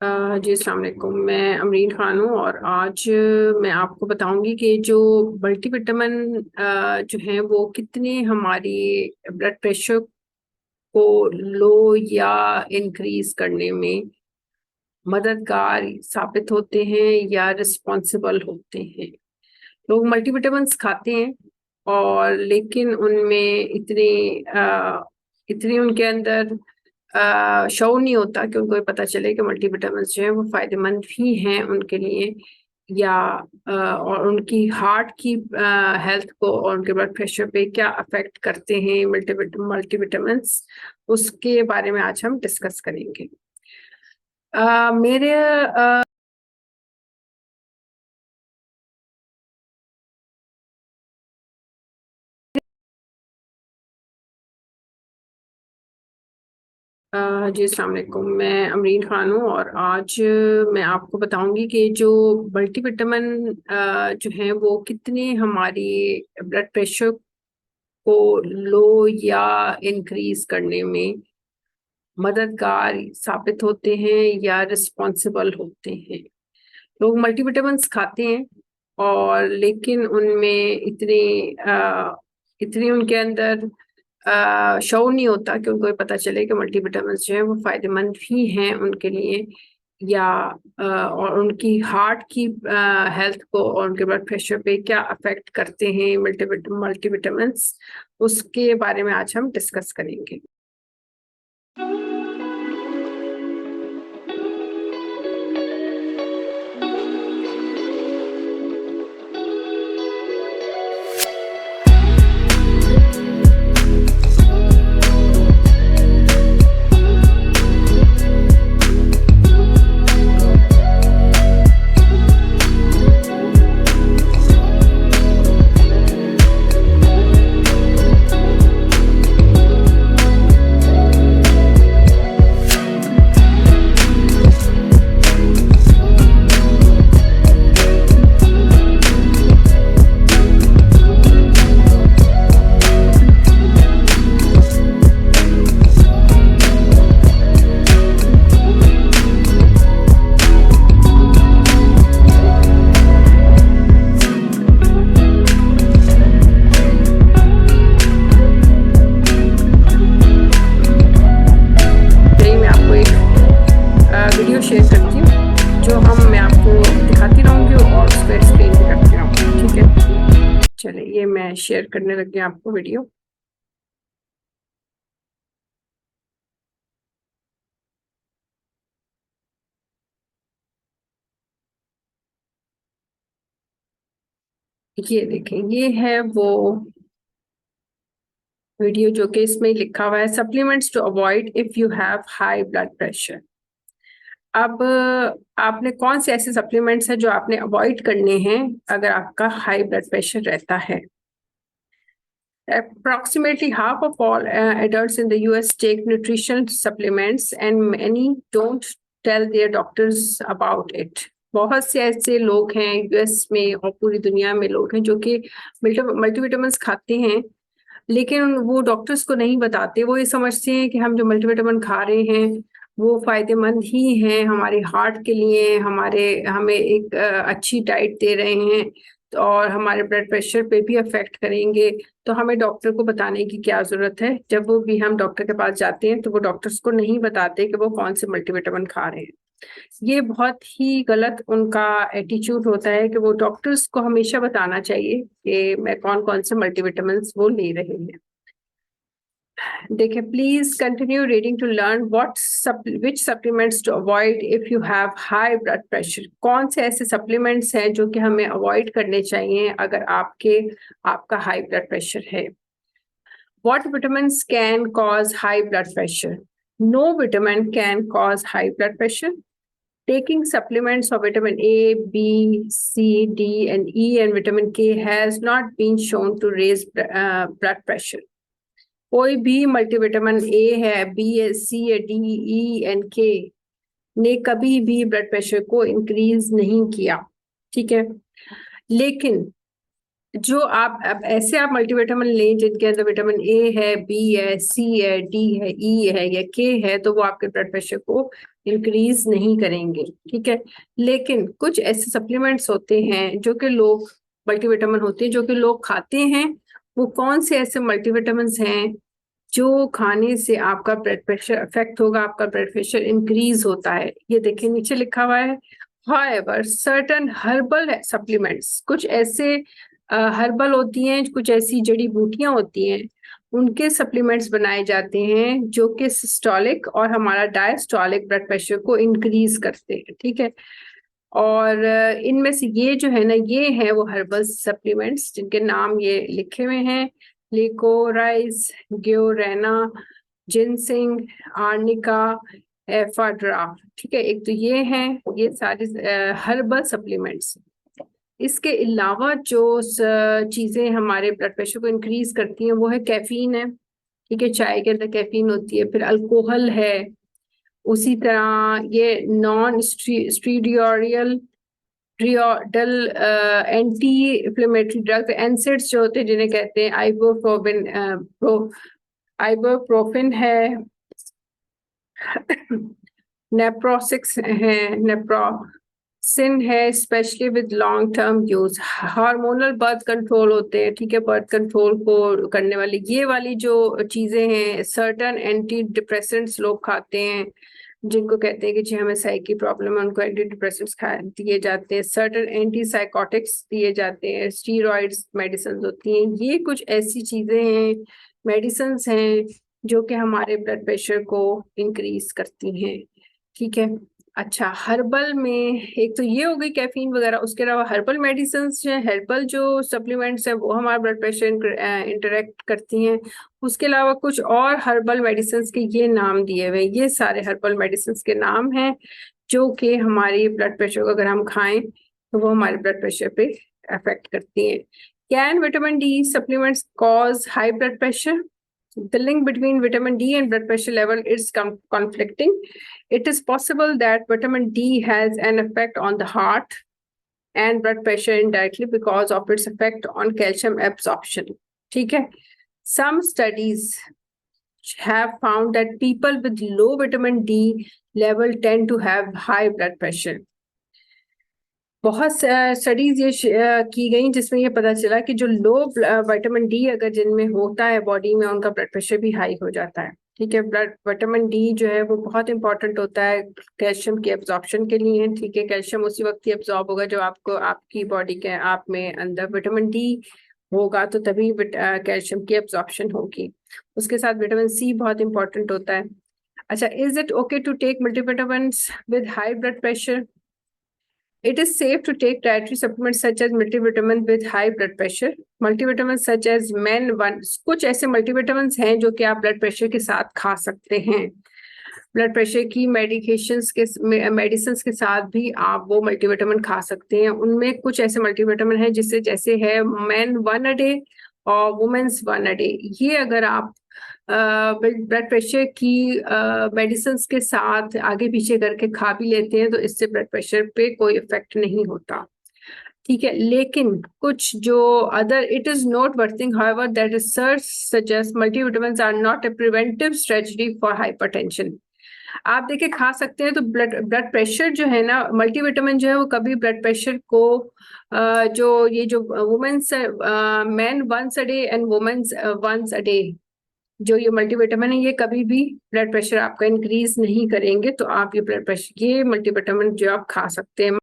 जी अस्सलाम वालेकुम। मैं अमरीन खान हूँ और आज मैं आपको बताऊंगी कि जो मल्टीविटामिन जो हैं वो कितने हमारी ब्लड प्रेशर को लो या इंक्रीज करने में मददगार साबित होते हैं या रिस्पॉन्सिबल होते हैं। लोग मल्टीविटामिन्स खाते हैं और लेकिन उनमें इतनी उनके अंदर शौर नहीं होता कि उनको ये पता चले कि मल्टीविटामिन्स जो है वो फायदेमंद भी हैं उनके लिए या और उनकी हार्ट की हेल्थ को और उनके ब्लड प्रेशर पे क्या अफेक्ट करते हैं मल्टीविटामिन्स। उसके बारे में आज हम डिस्कस करेंगे। मेरे जी अस्सलाम वालेकुम। मैं अमरीन खान हूँ और आज मैं आपको बताऊंगी कि जो मल्टीविटामिन जो हैं वो कितने हमारी ब्लड प्रेशर को लो या इंक्रीज करने में मददगार साबित होते हैं या रिस्पॉन्सिबल होते हैं। लोग मल्टीविटामिन्स खाते हैं और लेकिन उनमें इतनी उनके अंदर शौर नहीं होता कि उनको ये पता चले कि मल्टीविटामिन्स जो है वो फायदेमंद भी हैं उनके लिए या और उनकी हार्ट की हेल्थ को और उनके ब्लड प्रेशर पे क्या अफेक्ट करते हैं मल्टीविटामिन्स। उसके बारे में आज हम डिस्कस करेंगे। वीडियो शेयर करती हूँ जो मैं आपको दिखाती रहूंगी और उस पर एक्सप्लेन भी करती रहूंगी। ठीक है, चलिए ये मैं शेयर करने लगी हूँ आपको वीडियो। ये देखें, ये है वो वीडियो जो कि इसमें लिखा हुआ है supplements to avoid if you have high blood pressure. अब आपने कौन से ऐसे सप्लीमेंट्स हैं जो आपने अवॉइड करने हैं अगर आपका हाई ब्लड प्रेशर रहता है। Approximately half of all adults in the US take nutrition supplements and many don't tell their doctors about it. बहुत से ऐसे लोग हैं यूएस में और पूरी दुनिया में लोग हैं जो कि मल्टीविटामिन्स खाते हैं लेकिन वो डॉक्टर्स को नहीं बताते। वो ये समझते हैं कि हम जो मल्टीविटामिन खा रहे हैं वो फायदेमंद ही हैं हमारे हार्ट के लिए, हमें एक अच्छी डाइट दे रहे हैं और हमारे ब्लड प्रेशर पे भी अफेक्ट करेंगे। तो हमें डॉक्टर को बताने की क्या जरूरत है। जब वो भी हम डॉक्टर के पास जाते हैं तो वो डॉक्टर्स को नहीं बताते कि वो कौन से मल्टीविटामिन खा रहे हैं। ये बहुत ही गलत उनका एटीट्यूड होता है कि वो डॉक्टर्स को हमेशा बताना चाहिए कि मैं कौन कौन से मल्टीविटामिन वो ले रहे हैं। देखिए, please continue reading to learn which supplements to avoid if you have high blood pressure. कौन से ऐसे सप्लीमेंट्स हैं जो कि हमें अवॉइड करने चाहिए अगर आपका हाई ब्लड प्रेशर है। What vitamins can cause high blood pressure? No vitamin can cause high blood pressure. Taking supplements of vitamin A, B, C, D, and E, and vitamin K has not been shown to raise blood pressure. कोई भी multivitamin ए है, B है, सी है, D, E and के ने कभी भी blood pressure को इंक्रीज नहीं किया। ठीक है, लेकिन जो आप ऐसे मल्टीविटामिन लें जिनके अंदर विटामिन ए है, बी है, सी है, डी है, ई है या के है, तो वो आपके ब्लड प्रेशर को इंक्रीज नहीं करेंगे, ठीक है। लेकिन कुछ ऐसे सप्लीमेंट्स होते हैं जो कि लोग, मल्टीविटामिन होते हैं जो कि लोग खाते हैं। वो कौन से ऐसे मल्टीविटामिन हैं जो खाने से आपका ब्लड प्रेशर अफेक्ट होगा, आपका ब्लड प्रेशर इंक्रीज होता है? ये देखिए नीचे लिखा हुआ है, however certain herbal supplements, कुछ ऐसे हर्बल होती हैं, कुछ ऐसी जड़ी बूटियां होती हैं, उनके सप्लीमेंट्स बनाए जाते हैं जो कि सिस्टोलिक और हमारा डायस्टोलिक ब्लड प्रेशर को इंक्रीज करते हैं, ठीक है। और इनमें से ये जो है ना, ये है वो हर्बल सप्लीमेंट्स जिनके नाम ये लिखे हुए हैं, लिकोराइज, ग्योरेना, जिनसिंग, आर्निका, एफाड्रा, ठीक है। एक तो ये हैं, ये सारे हर्बल सप्लीमेंट्स। इसके अलावा जो चीजें हमारे ब्लड प्रेशर को इंक्रीज करती हैं वो है कैफीन है, ठीक है। चाय के अंदर कैफीन होती है, फिर अल्कोहल है, उसी तरह ये नॉन स्टीरियोरियल ड्रियोडल एंटी इन्फ्लेमेटरी ड्रग्स, एनसेड्स जो होते हैं जिन्हें कहते हैं आइबोप्रोफिन है, नेप्रोसिक्स है, नेप्रोसिन है, specially with long term use. Hormonal birth control होते हैं, ठीक है, बर्थ कंट्रोल को करने वाली ये वाली जो चीजें हैं। सर्टन एंटी डिप्रेसेंट्स लोग खाते हैं जिनको कहते हैं कि जी हमें साइक की प्रॉब्लम है, उनको एंटी डिप्रेसेंट्स दिए जाते हैं। सर्टन एंटी साइकोटिक्स दिए जाते हैं, स्टीरॉइड्स मेडिसिन होती हैं। ये कुछ ऐसी चीजें हैं, मेडिसिन हैं जो कि हमारे ब्लड प्रेशर को इंक्रीज करती हैं, ठीक है। अच्छा, हर्बल में एक तो ये हो गई कैफीन वगैरह, उसके अलावा हर्बल मेडिसिन हैं, हर्बल जो सप्लीमेंट्स हैं वो हमारा ब्लड प्रेशर इंटरेक्ट करती हैं। उसके अलावा कुछ और हर्बल मेडिसिन के ये नाम दिए हुए, ये सारे हर्बल मेडिसिन के नाम हैं जो कि हमारी ब्लड प्रेशर को अगर हम खाएं तो वो हमारे ब्लड प्रेशर पे अफेक्ट करती हैं। Can vitamin D supplements cause high blood pressure? The link between vitamin D and blood pressure level is conflicting. It is possible that vitamin D has an effect on the heart and blood pressure indirectly because of its effect on calcium absorption. ठीक है? Some studies have found that people with low vitamin D level tend to have high blood pressure. बहुत studies ये की गई जिसमें ये पता चला कि जो लो विटामिन डी अगर जिनमें होता है बॉडी में, उनका ब्लड प्रेशर भी हाई हो जाता है, ठीक है। ब्लड विटामिन डी जो है वो बहुत इंपॉर्टेंट होता है कैल्शियम की एब्जॉर्प्शन के लिए, ठीक है। कैल्शियम उसी वक्त ही एब्जॉर्ब होगा जब आपको आपकी बॉडी के आप में अंदर विटामिन डी होगा, तो तभी कैल्शियम की एब्जॉर्प्शन होगी। उसके साथ विटामिन सी बहुत इंपॉर्टेंट होता है। अच्छा, is it okay to take multivitamins with high blood pressure? It is safe to take dietary supplements such as multivitamin with high blood pressure. Multivitamins such as Men1, कुछ ऐसे multivitamins हैं जो कि आप ब्लड प्रेशर के साथ खा सकते हैं। ब्लड प्रेशर की मेडिसिन के साथ भी आप वो मल्टीविटामिन खा सकते हैं। उनमें कुछ ऐसे मल्टीविटामिन हैं जिससे जैसे है Men1 a day और Women's 1 a day। ये अगर आप ब्लड प्रेशर की मेडिसिन के साथ आगे पीछे करके खा भी लेते हैं तो इससे ब्लड प्रेशर पे कोई इफेक्ट नहीं होता, ठीक है। लेकिन कुछ जो other, it is note worthing however that research suggest multivitamins are not a preventive strategy for hypertension. आप देखिए खा सकते हैं तो ब्लड प्रेशर जो है ना, मल्टीविटामिन जो है वो कभी ब्लड प्रेशर को जो ये जो women's men once a day and women's once a day, जो ये मल्टीविटामिन है ये कभी भी ब्लड प्रेशर आपका इंक्रीज नहीं करेंगे। तो आप ये ब्लड प्रेशर, ये मल्टीविटामिन जो आप खा सकते हैं।